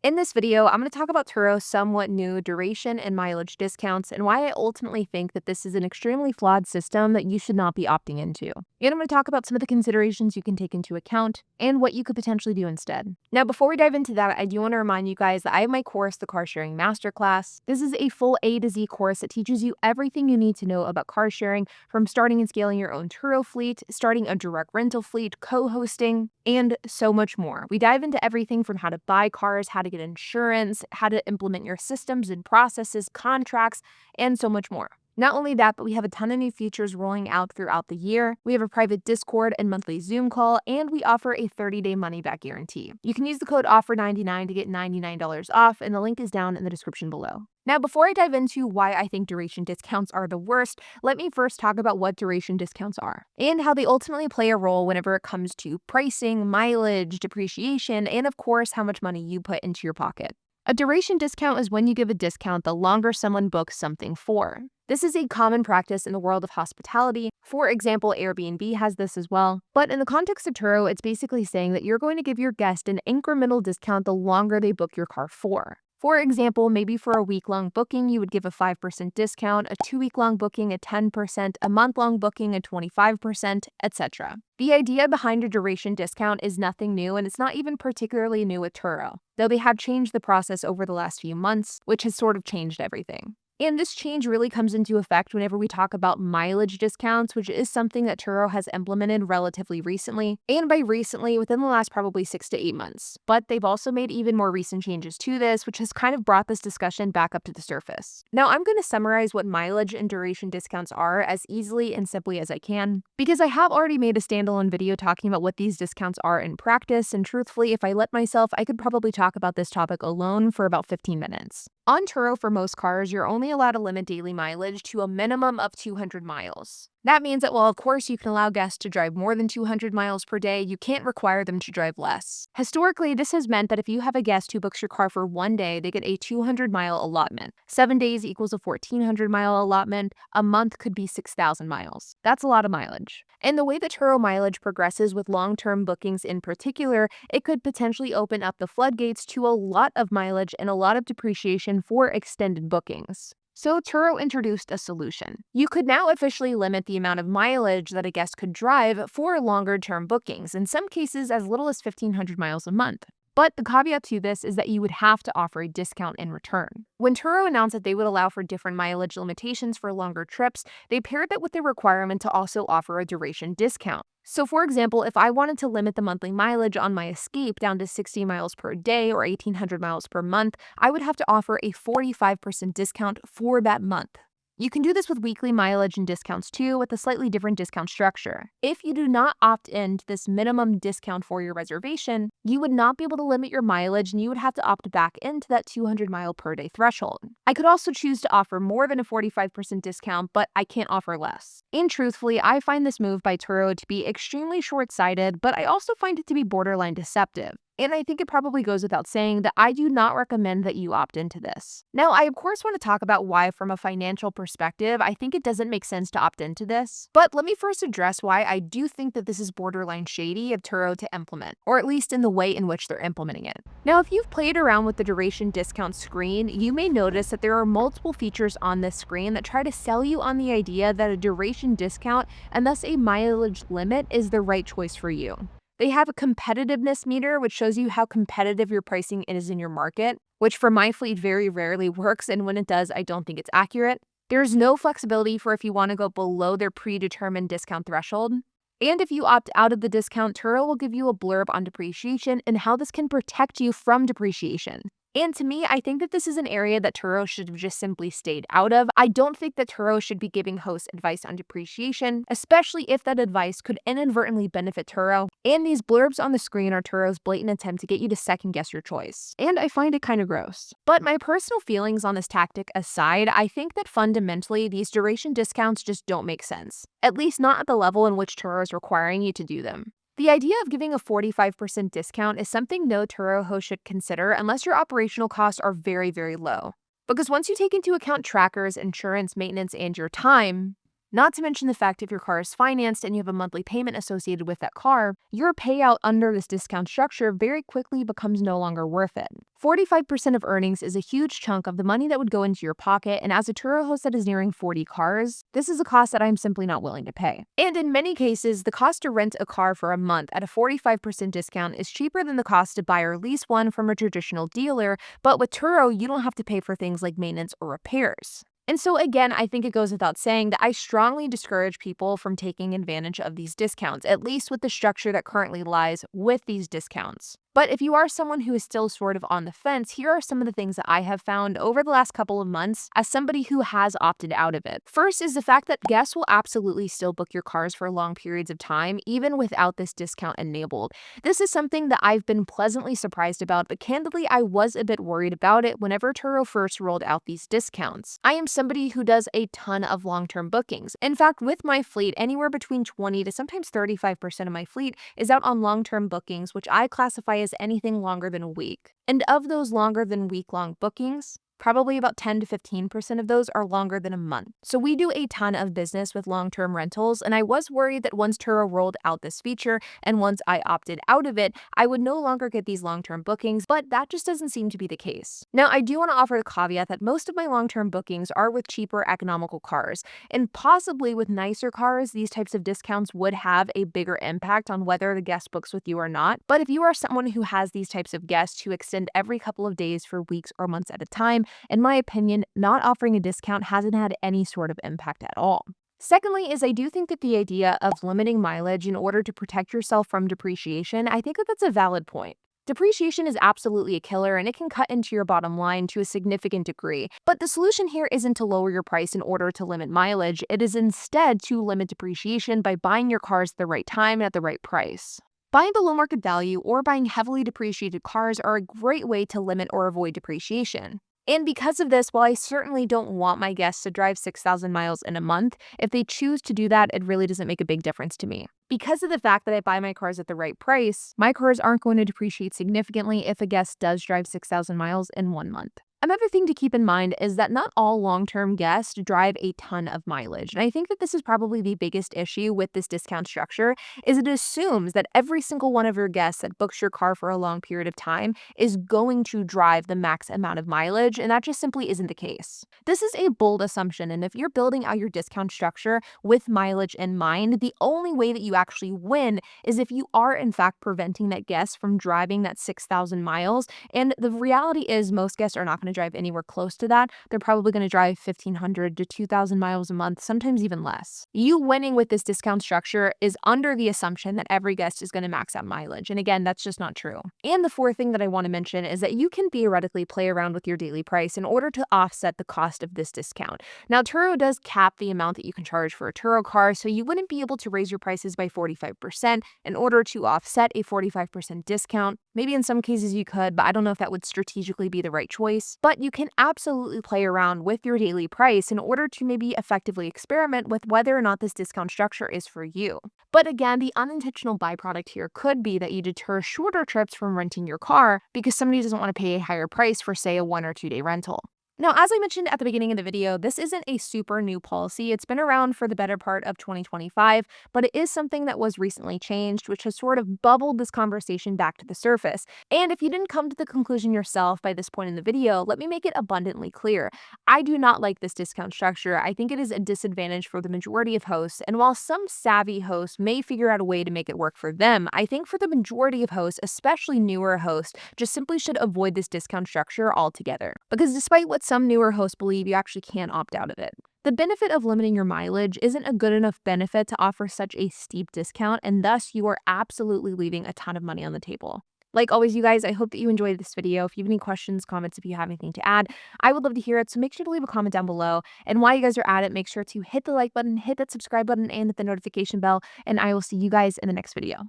In this video, I'm going to talk about Turo's somewhat new duration and mileage discounts and why I ultimately think that this is an extremely flawed system that you should not be opting into. And I'm going to talk about some of the considerations you can take into account and what you could potentially do instead. Now, before we dive into that, I do want to remind you guys that I have my course, the Car Sharing Masterclass. This is a full A to Z course that teaches you everything you need to know about car sharing, from starting and scaling your own Turo fleet, starting a direct rental fleet, co-hosting, and so much more. We dive into everything from how to buy cars, how to get insurance, how to implement your systems and processes, contracts, and so much more. Not only that, but we have a ton of new features rolling out throughout the year. We have a private Discord and monthly Zoom call, and we offer a 30-day money-back guarantee. You can use the code OFFER99 to get $99 off, and the link is down in the description below. Now, before I dive into why I think duration discounts are the worst, let me first talk about what duration discounts are and how they ultimately play a role whenever it comes to pricing, mileage, depreciation, and of course, how much money you put into your pocket. A duration discount is when you give a discount the longer someone books something for. This is a common practice in the world of hospitality. For example, Airbnb has this as well. But in the context of Turo, it's basically saying that you're going to give your guest an incremental discount the longer they book your car for. For example, maybe for a week-long booking, you would give a 5% discount, a 2-week-long booking, a 10%, a month-long booking, a 25%, etc. The idea behind a duration discount is nothing new, and it's not even particularly new with Turo, though they have changed the process over the last few months, which has sort of changed everything. And this change really comes into effect whenever we talk about mileage discounts, which is something that Turo has implemented relatively recently, and by recently, within the last probably 6 to 8 months. But they've also made even more recent changes to this, which has kind of brought this discussion back up to the surface. Now, I'm going to summarize what mileage and duration discounts are as easily and simply as I can, because I have already made a standalone video talking about what these discounts are in practice, and truthfully, if I let myself, I could probably talk about this topic alone for about 15 minutes. On Turo, for most cars, you're only allowed to limit daily mileage to a minimum of 200 miles. That means that while of course you can allow guests to drive more than 200 miles per day, you can't require them to drive less. Historically, this has meant that if you have a guest who books your car for one day, they get a 200-mile allotment. 7 days equals a 1,400-mile allotment. A month could be 6,000 miles. That's a lot of mileage. And the way that Turo mileage progresses with long-term bookings in particular, it could potentially open up the floodgates to a lot of mileage and a lot of depreciation for extended bookings. So Turo introduced a solution. You could now officially limit the amount of mileage that a guest could drive for longer-term bookings, in some cases as little as 1,500 miles a month. But the caveat to this is that you would have to offer a discount in return. When Turo announced that they would allow for different mileage limitations for longer trips, they paired that with the requirement to also offer a duration discount. So for example, if I wanted to limit the monthly mileage on my Escape down to 60 miles per day or 1,800 miles per month, I would have to offer a 45% discount for that month. You can do this with weekly mileage and discounts too, with a slightly different discount structure. If you do not opt in to this minimum discount for your reservation, you would not be able to limit your mileage and you would have to opt back into that 200-mile per day threshold. I could also choose to offer more than a 45% discount, but I can't offer less. And truthfully, I find this move by Turo to be extremely short-sighted, but I also find it to be borderline deceptive. And I think it probably goes without saying that I do not recommend that you opt into this. Now, I of course want to talk about why from a financial perspective, I think it doesn't make sense to opt into this. But let me first address why I do think that this is borderline shady of Turo to implement, or at least in the way in which they're implementing it. Now, if you've played around with the duration discount screen, you may notice that there are multiple features on this screen that try to sell you on the idea that a duration discount and thus a mileage limit is the right choice for you. They have a competitiveness meter, which shows you how competitive your pricing is in your market, which for my fleet very rarely works, and when it does, I don't think it's accurate. There's no flexibility for if you want to go below their predetermined discount threshold. And if you opt out of the discount, Turo will give you a blurb on depreciation and how this can protect you from depreciation. And to me, I think that this is an area that Turo should have just simply stayed out of. I don't think that Turo should be giving hosts advice on depreciation, especially if that advice could inadvertently benefit Turo. And these blurbs on the screen are Turo's blatant attempt to get you to second guess your choice. And I find it kind of gross. But my personal feelings on this tactic aside, I think that fundamentally these duration discounts just don't make sense. At least not at the level in which Turo is requiring you to do them. The idea of giving a 45% discount is something no Turo host should consider unless your operational costs are very, very low. Because once you take into account trackers, insurance, maintenance, and your time, Not to mention the fact if your car is financed and you have a monthly payment associated with that car, your payout under this discount structure very quickly becomes no longer worth it. 45% of earnings is a huge chunk of the money that would go into your pocket, and as a Turo host that is nearing 40 cars, this is a cost that I'm simply not willing to pay. And in many cases, the cost to rent a car for a month at a 45% discount is cheaper than the cost to buy or lease one from a traditional dealer, but with Turo, you don't have to pay for things like maintenance or repairs. And so, again, I think it goes without saying that I strongly discourage people from taking advantage of these discounts, at least with the structure that currently lies with these discounts. But if you are someone who is still sort of on the fence, here are some of the things that I have found over the last couple of months as somebody who has opted out of it. First is the fact that guests will absolutely still book your cars for long periods of time, even without this discount enabled. This is something that I've been pleasantly surprised about, but candidly, I was a bit worried about it whenever Turo first rolled out these discounts. I am somebody who does a ton of long-term bookings. In fact, with my fleet, anywhere between 20 to sometimes 35% of my fleet is out on long-term bookings, which I classify as anything longer than a week. And of those longer than week-long bookings, probably about 10 to 15% of those are longer than a month. So we do a ton of business with long-term rentals, and I was worried that once Turo rolled out this feature and once I opted out of it, I would no longer get these long-term bookings, but that just doesn't seem to be the case. Now, I do want to offer the caveat that most of my long-term bookings are with cheaper economical cars, and possibly with nicer cars, these types of discounts would have a bigger impact on whether the guest books with you or not. But if you are someone who has these types of guests who extend every couple of days for weeks or months at a time, in my opinion, not offering a discount hasn't had any sort of impact at all. Secondly, is I do think that the idea of limiting mileage in order to protect yourself from depreciation, I think that that's a valid point. Depreciation is absolutely a killer and it can cut into your bottom line to a significant degree. But the solution here isn't to lower your price in order to limit mileage, it is instead to limit depreciation by buying your cars at the right time and at the right price. Buying below market value or buying heavily depreciated cars are a great way to limit or avoid depreciation. And because of this, while I certainly don't want my guests to drive 6,000 miles in a month, if they choose to do that, it really doesn't make a big difference to me. Because of the fact that I buy my cars at the right price, my cars aren't going to depreciate significantly if a guest does drive 6,000 miles in 1 month. Another thing to keep in mind is that not all long-term guests drive a ton of mileage. And I think that this is probably the biggest issue with this discount structure is it assumes that every single one of your guests that books your car for a long period of time is going to drive the max amount of mileage, and that just simply isn't the case. This is a bold assumption, and if you're building out your discount structure with mileage in mind, the only way that you actually win is if you are in fact preventing that guest from driving that 6,000 miles. And the reality is most guests are not going to drive anywhere close to that. They're probably going to drive 1,500 to 2,000 miles a month, sometimes even less. You winning with this discount structure is under the assumption that every guest is going to max out mileage. And again, that's just not true. And the fourth thing that I want to mention is that you can theoretically play around with your daily price in order to offset the cost of this discount. Now, Turo does cap the amount that you can charge for a Turo car, so you wouldn't be able to raise your prices by 45% in order to offset a 45% discount. Maybe in some cases you could, but I don't know if that would strategically be the right choice. But you can absolutely play around with your daily price in order to maybe effectively experiment with whether or not this discount structure is for you. But again, the unintentional byproduct here could be that you deter shorter trips from renting your car because somebody doesn't want to pay a higher price for, say, a 1 or 2 day rental. Now, as I mentioned at the beginning of the video, this isn't a super new policy. It's been around for the better part of 2025, but it is something that was recently changed, which has sort of bubbled this conversation back to the surface. And if you didn't come to the conclusion yourself by this point in the video, let me make it abundantly clear. I do not like this discount structure. I think it is a disadvantage for the majority of hosts. And while some savvy hosts may figure out a way to make it work for them, I think for the majority of hosts, especially newer hosts, just simply should avoid this discount structure altogether. Because despite what some newer hosts believe, you actually can't opt out of it. The benefit of limiting your mileage isn't a good enough benefit to offer such a steep discount, and thus you are absolutely leaving a ton of money on the table. Like always, you guys, I hope that you enjoyed this video. If you have any questions, comments, if you have anything to add, I would love to hear it. So make sure to leave a comment down below. And while you guys are at it, make sure to hit the like button, hit that subscribe button, and hit the notification bell. And I will see you guys in the next video.